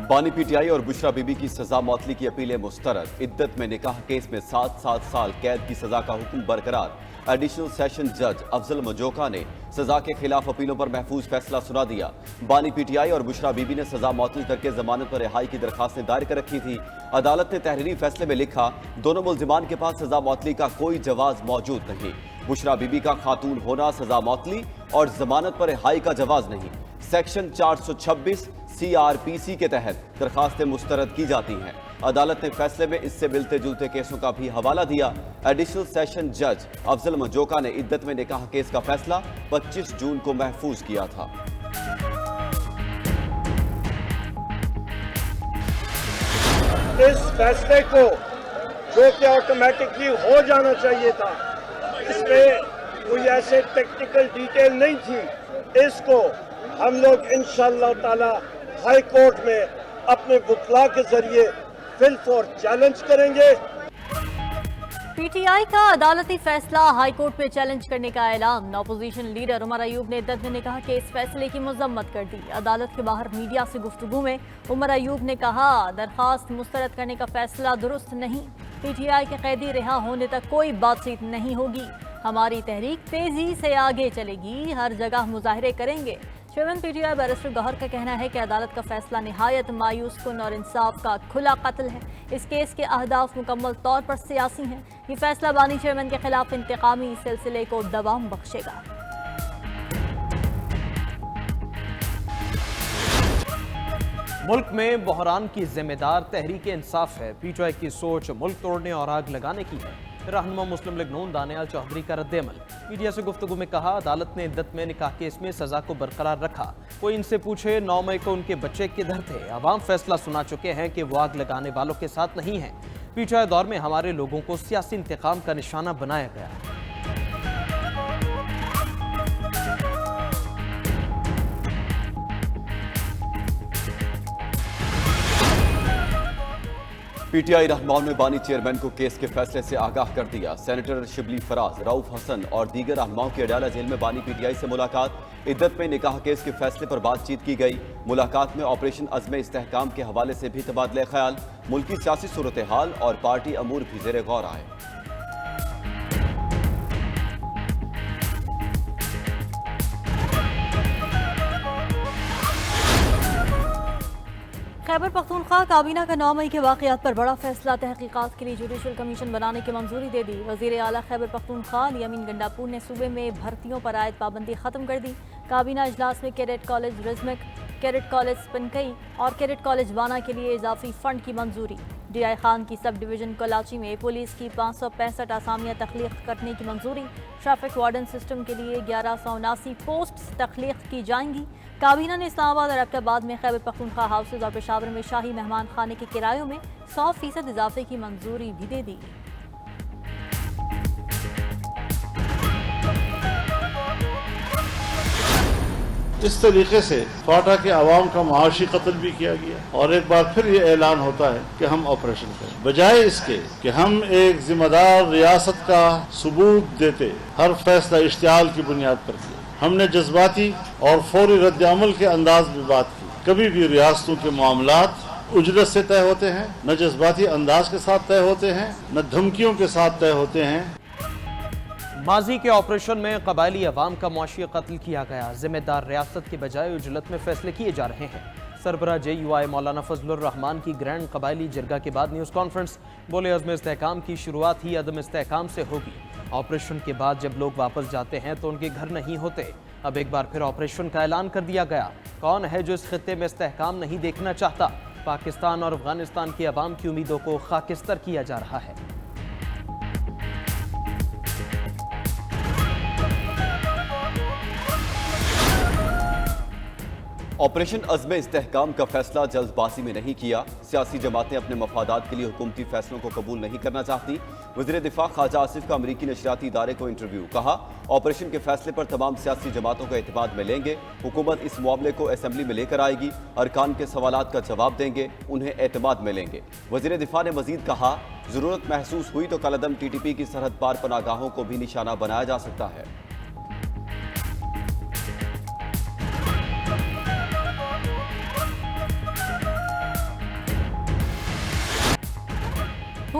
बानी पीटीआई और बुशरा बीबी की सजा मौतली की अपीलें मुस्तरद। इद्दत में निकाह केस में 7 साल कैद की सजा का हुक्म बरकरार। एडिशनल सेशन जज अफजल मजोका ने सजा के खिलाफ अपीलों पर महफूज फैसला सुना दिया। बानी पीटीआई और बुशरा बीबी ने सजा मौतल करके जमानत पर रिहाई की दरखास्तें दायर कर रखी थी। अदालत ने तहरीरी फैसले में लिखा, दोनों मुल्जिमान के पास सजा मौतली का कोई जवाज मौजूद नहीं। बुशरा बीबी का खातून होना सजा मौतली और जमानत पर रिहाई का जवाज नहीं। सेक्शन 426 CRPC के तहत दरखास्तें मुस्तरद की जाती हैं। अदालत ने फैसले में इससे मिलते जुलते केसों का भी हवाला दिया। एडिशनल सेशन जज अफजल मजोका ने इद्दत में निकाह केस का फैसला 25 जून को महफूज किया था। इस फैसले को जो कि ऑटोमेटिकली हो जाना चाहिए था, इसमें कोई ऐसे टेक्निकल डिटेल नहीं थी। इसको हम लोग इंशाअल्लाह ताला हाई कोर्ट में अपने वकला के जरिए फिल फॉर चैलेंज करेंगे। पीटीआई का अदालती फैसला हाई कोर्ट में चैलेंज करने का ऐलान। अपोजिशन लीडर उमर अयूब ने इद्दत में कहा कि इस फैसले की मजम्मत कर दी। अदालत के बाहर मीडिया से गुफ्तगू में उमर अयूब ने कहा, दरखास्त मुस्तरद करने का फैसला दुरुस्त नहीं। पीटीआई के कैदी रिहा होने तक कोई बातचीत नहीं होगी। हमारी तहरीक तेजी से आगे चलेगी, हर जगह मुजाहरे करेंगे। चेयरमैन पीटीआई बैरिस्टर गौहर का कहना है कि अदालत का फैसला निहायत मायूस कुन और इंसाफ का खुला कत्ल है। इस केस के अहदाफ मुकम्मल तौर पर सियासी हैं। ये फैसला बानी चेयरमैन के खिलाफ इंतकामी सिलसिले को दबाम बख्शेगा। मुल्क में बहरान की जिम्मेदार तहरीक इंसाफ है। पीटीआई की सोच मुल्क तोड़ने और आग लगाने की है। रहनुमा मुस्लिम लीग नून दानियाल चौधरी का रद्द-ए-अमल। मीडिया से गुफ्तगू में कहा, अदालत ने इद्दत में निकाह केस में सजा को बरकरार रखा। कोई इनसे पूछे 9 मई को उनके बच्चे किधर थे। अवाम फैसला सुना चुके हैं कि वो आग लगाने वालों के साथ नहीं हैं। पीटीआई दौर में हमारे लोगों को सियासी इंतकाम का निशाना बनाया गया। पीटीआई रहनुमाओं ने बानी चेयरमैन को केस के फैसले से आगाह कर दिया। सेनेटर शिबली फराज, रऊफ हसन और दीगर रहनुमाओं की अडाला जेल में बानी पीटीआई से मुलाकात। इद्दत में निकाह केस के फैसले पर बातचीत की गई। मुलाकात में ऑपरेशन अज़्म इस्तेहकाम के हवाले से भी तबादले ख्याल, मुल्की सियासी सूरत हाल और पार्टी अमूर भी ज़ेरे गौर आए। खैबर पख्तूनख्वा काबीना का 9 मई के वाक़यात पर बड़ा फैसला। तहकीकात के लिए जुडिशल कमीशन बनाने की मंजूरी दे दी। वज़ीर आला खैबर पख्तूनख्वा यामीन गंडापुर ने सूबे में भर्तियों पर आयद पाबंदी खत्म कर दी। काबीना इजलास में कैडेट कॉलेज रिजमिक, कैडेट कॉलेज स्पनकई और कैडेट कॉलेज वाना के लिए इजाफी फंड की मंजूरी। DI खान की सब डिवीजन कोलाची में पुलिस की 565 आसामियाँ तख्लीक करने की मंजूरी। ट्रैफिक वार्डन सिस्टम के लिए 1179 पोस्ट तख्लीक की जाएंगी। काबीना ने इस्लामाबाद और एबटाबाद में खैबर पख्तूनख्वा हाउसेज और पेशावर में शाही मेहमान खाने के किरायों में 100% इजाफे की मंजूरी भी दे दी। इस तरीके से फाटा के अवाम का माशी कत्ल भी किया गया और एक बार फिर ये ऐलान होता है कि हम ऑपरेशन करें, बजाय इसके कि हम एक जिम्मेदार रियासत का सबूत देते। हर फैसला इश्तिहाल की बुनियाद पर किया। हमने जज्बाती और फौरी रद्द-ए-अमल के अंदाज में बात की। कभी भी रियासतों के मामलात उजरत से तय होते हैं, न जज्बाती अंदाज के साथ तय होते हैं, न धमकियों के साथ तय होते हैं। माजी के ऑपरेशन में कबायली अवाम का मुआशी कत्ल किया गया। जिम्मेदार रियासत के बजाय उजलत में फैसले किए जा रहे हैं। सरबरा JUI मौलाना फजलुर रहमान की ग्रैंड कबायली जरगा के बाद न्यूज़ कॉन्फ्रेंस। बोले, अज़्म इस्तेहकाम की शुरुआत ही अदम इस्तेहकाम से होगी। ऑपरेशन के बाद जब लोग वापस जाते हैं तो उनके घर नहीं होते। अब एक बार फिर ऑपरेशन का ऐलान कर दिया गया। कौन है जो इस खित्ते में इस्तेहकाम नहीं देखना चाहता। पाकिस्तान और अफगानिस्तान की अवाम की उम्मीदों को खाकिस्तर किया जा रहा है। ऑपरेशन अज़्म इस्तेहकाम का फैसला जल्दबाजी में नहीं किया। सियासी जमातें अपने मफादात के लिए हुकूमती फैसलों को कबूल नहीं करना चाहती। वज़ीर दिफा ख्वाजा आसिफ का अमरीकी नशरियाती इदारे को इंटरव्यू। कहा, ऑपरेशन के फैसले पर तमाम सियासी जमातों का एतमाद में लेंगे। हुकूमत इस मामले को असम्बली में लेकर आएगी। अरकान के सवालात का जवाब देंगे, उन्हें एतमाद में लेंगे। वज़ीर दिफा ने मजीद कहा, ज़रूरत महसूस हुई तो कलअदम TTP की सरहद पार पनागाहों को भी निशाना बनाया जा सकता है।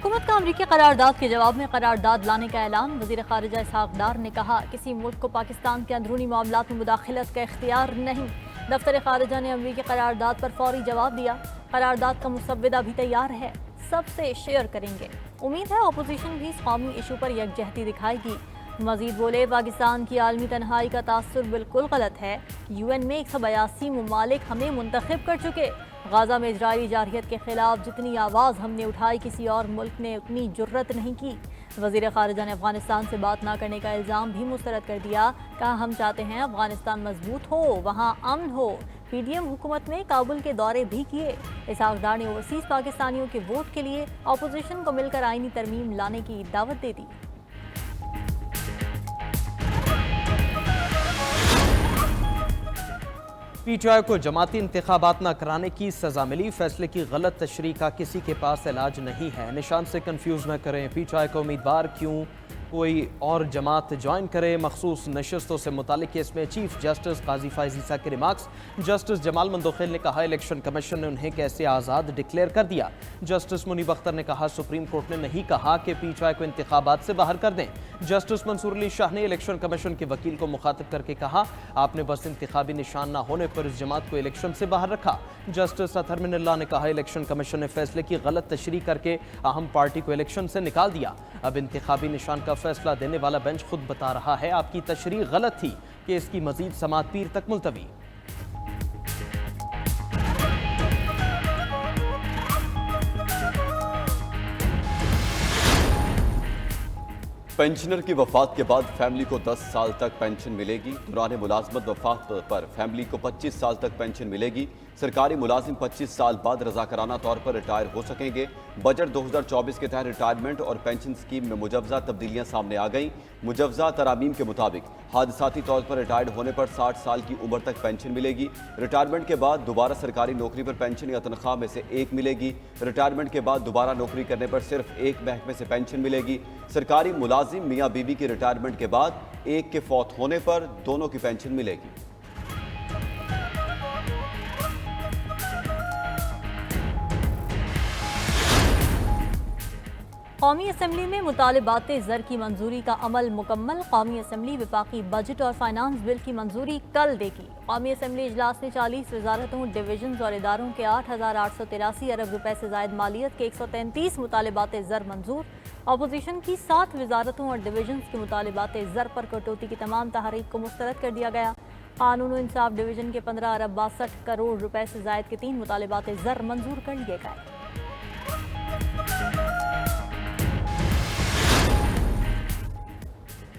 हुकूमत का अमरीकी करारदाद के जवाब में करारदाद लाने का ऐलान। वज़ीर ख़ारिजा इसहाक़ डार ने कहा, किसी मुल्क को पाकिस्तान के अंदरूनी मामलात में मुदाखलत का इख्तियार नहीं। दफ्तर ख़ारिजा ने अमरीकी करारदाद पर फौरी जवाब दिया। करारदाद का मुसव्वदा भी तैयार है, सबसे शेयर करेंगे। उम्मीद है अपोजिशन भी इस कौमी इशू पर यकजहती दिखाएगी। मजीद बोले, पाकिस्तान की आलमी तन्हाई का तासुर बिल्कुल गलत है। UN में 182 ममालिक हमें मुंतखब कर चुके। गाजा में इजरायली जारहियत के खिलाफ जितनी आवाज़ हमने उठाई, किसी और मुल्क ने उतनी जुर्रत नहीं की। वज़ीर ख़ारिजा ने अफगानिस्तान से बात ना करने का इल्ज़ाम भी मुस्तरद कर दिया। कहा, हम चाहते हैं अफगानिस्तान मजबूत हो, वहाँ अमन हो। PDM हुकूमत ने काबुल के दौरे भी किए। इसहाक़ डार ने ओवरसीज़ पाकिस्तानियों के वोट के लिए अपोजिशन को मिलकर आईनी तरमीम लाने की दावत दे दी। PTI को जमाती इंतखाबात न कराने की सजा मिली। फैसले की गलत तशरीह का किसी के पास इलाज नहीं है। निशान से कंफ्यूज न करें। PTI का उम्मीदवार क्यों कोई और जमात ज्वाइन करे। मखसूस नशस्तों से मुतालिक केस में चीफ जस्टिस काजी फायज ईसा के रिमार्क्स। जस्टिस जमाल मंदोखेल ने कहा, इलेक्शन कमीशन ने उन्हें कैसे आज़ाद डिक्लेयर कर दिया। जस्टिस मुनीब अख्तर ने कहा, सुप्रीम कोर्ट ने नहीं कहा कि PTI को इंतखाबात से बाहर कर दें। जस्टिस मंसूर अली शाह ने इलेक्शन कमीशन के वकील को मुखातिब करके कहा, आपने बस इंतखाबी निशान न होने पर इस जमात को इलेक्शन से बाहर रखा। जस्टिस अतहर मिनल्लाह ने कहा, इलेक्शन कमीशन ने फैसले की गलत तशरीह करके अहम पार्टी को इलेक्शन से निकाल दिया। अब इंतखाबी निशान का फैसला देने वाला बेंच खुद बता रहा है, आपकी तशरीह गलत थी कि इसकी मजीद समाअत पीर तक मुलतवी। पेंशनर की वफात के बाद फैमिली को 10 साल तक पेंशन मिलेगी। दौरान मुलाजमत वफात पर फैमिली को 25 साल तक पेंशन मिलेगी। सरकारी मुलाजिम 25 साल बाद रजाकाराना तौर पर रिटायर हो सकेंगे। बजट 2024 के तहत रिटायरमेंट और पेंशन स्कीम में मुजवजा तब्दीलियां सामने आ गईं। मुजवजा तरामीम के मुताबिक हादसाती तौर पर रिटायर्ड होने पर 60 साल की उम्र तक पेंशन मिलेगी। रिटायरमेंट के बाद दोबारा सरकारी नौकरी पर पेंशन या तनख्वाह में से एक मिलेगी। रिटायरमेंट के बाद दोबारा नौकरी करने पर सिर्फ एक महकमे से पेंशन मिलेगी। सरकारी मुलाजिम मियाँ बीबी की रिटायरमेंट के बाद एक के फौत होने पर दोनों की पेंशन मिलेगी। कौमी असम्बली में मुतालिबात ज़र की मंजूरी का अमल मुकम्मल। कौमी असम्बली विफाकी बजट और फाइनेंस बिल की मंजूरी कल देगी। कौमी असम्बली इजलास में 40 वजारतों, डिवीजन और इदारों के 8,883 अरब रुपए से जायद मालियत के 133 मुतालिबात ज़र मंजूर। अपोजिशन की 7 वजारतों और डिवीजन के मुतालिबात ज़र पर कटौती की तमाम तहरीक को मुस्तरद कर दिया गया। कानून इंसाफ डिवीजन के 15 अरब 62 करोड़ रुपए से जायद के 3 मुतालिबात ज़र मंजूर कर लिए गए।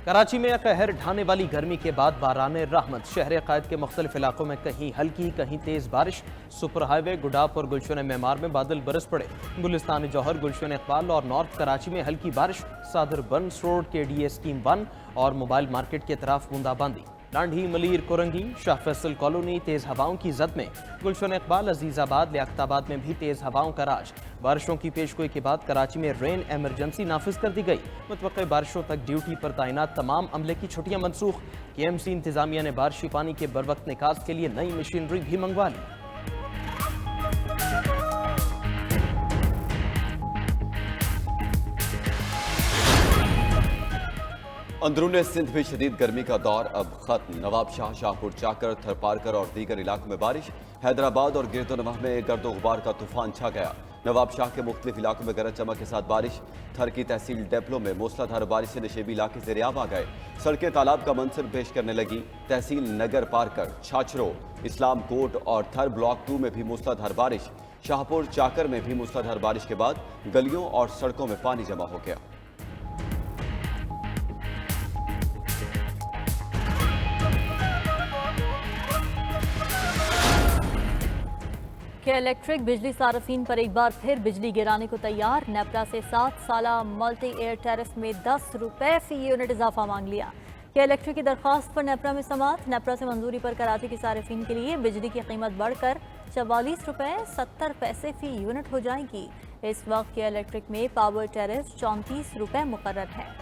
कराची में कहर ढाने वाली गर्मी के बाद बाराने रहमत। शहर कायद के मुख्तलिफ इलाकों में कहीं हल्की कहीं तेज बारिश। सुपर हाईवे गुडाप और गुलशन मेमार में बादल बरस पड़े। गुलिस्तान जौहर, गुलशन इकबाल और नॉर्थ कराची में हल्की बारिश। सादर बंस रोड के DA स्कीम 1 और मोबाइल मार्केट की तरफ बूंदाबांदी। लांढी, मलीर, कोरंगी, शाह फैसल कॉलोनी तेज हवाओं की जद में। गुलशन इकबाल, अजीजाबाद, लियाकताबाद में भी तेज हवाओं का राज। बारिशों की पेशगोई के बाद कराची में रेन एमरजेंसी नाफिज कर दी गई। मुतवक्किल बारिशों तक ड्यूटी पर तैनात तमाम अमले की छुट्टियां मनसूख। KMC इंतजामिया ने बारिशी पानी के बरवक्त निकास के लिए नई मशीनरी भी मंगवा ली। अंदरूनी सिंध में शदीद गर्मी का दौर अब खत्म। नवाब शाह, शाहपुर चाकर, थरपारकर और दीगर इलाकों में बारिश। हैदराबाद और गिरदोनवाह में गर्दो गुबार का तूफान छा गया। नवाब शाह के मुख्तलिफ इलाकों में गरज चमक के साथ बारिश। थर की तहसील डेपलो में मूसलाधार बारिश से नशेबी इलाके ज़ेरियाब आ गए। सड़कें तालाब का मंजर पेश करने लगी। तहसील नगर पारकर, छाछरो, इस्लाम कोट और थर ब्लॉक 2 में भी मूसलाधार बारिश। शाहपुर चाकर में भी मूसलाधार बारिश के बाद गलियों और सड़कों में पानी जमा हो गया। के इलेक्ट्रिक बिजली सार्फिन पर एक बार फिर बिजली गिराने को तैयार। नेपरा से 7 साला मल्टी एयर टैरिफ में 10 रुपए फी यूनिट इजाफा मांग लिया। के इलेक्ट्रिक की दरख्वास्त पर नेपरा में समात। नेपरा से मंजूरी पर कराची के सार्फिन के लिए बिजली की कीमत बढ़कर 44 रुपए 70 पैसे फी यूनिट हो जाएगी। इस वक्त के इलेक्ट्रिक में पावर टैरिफ 34 रुपए मुकर्रर है।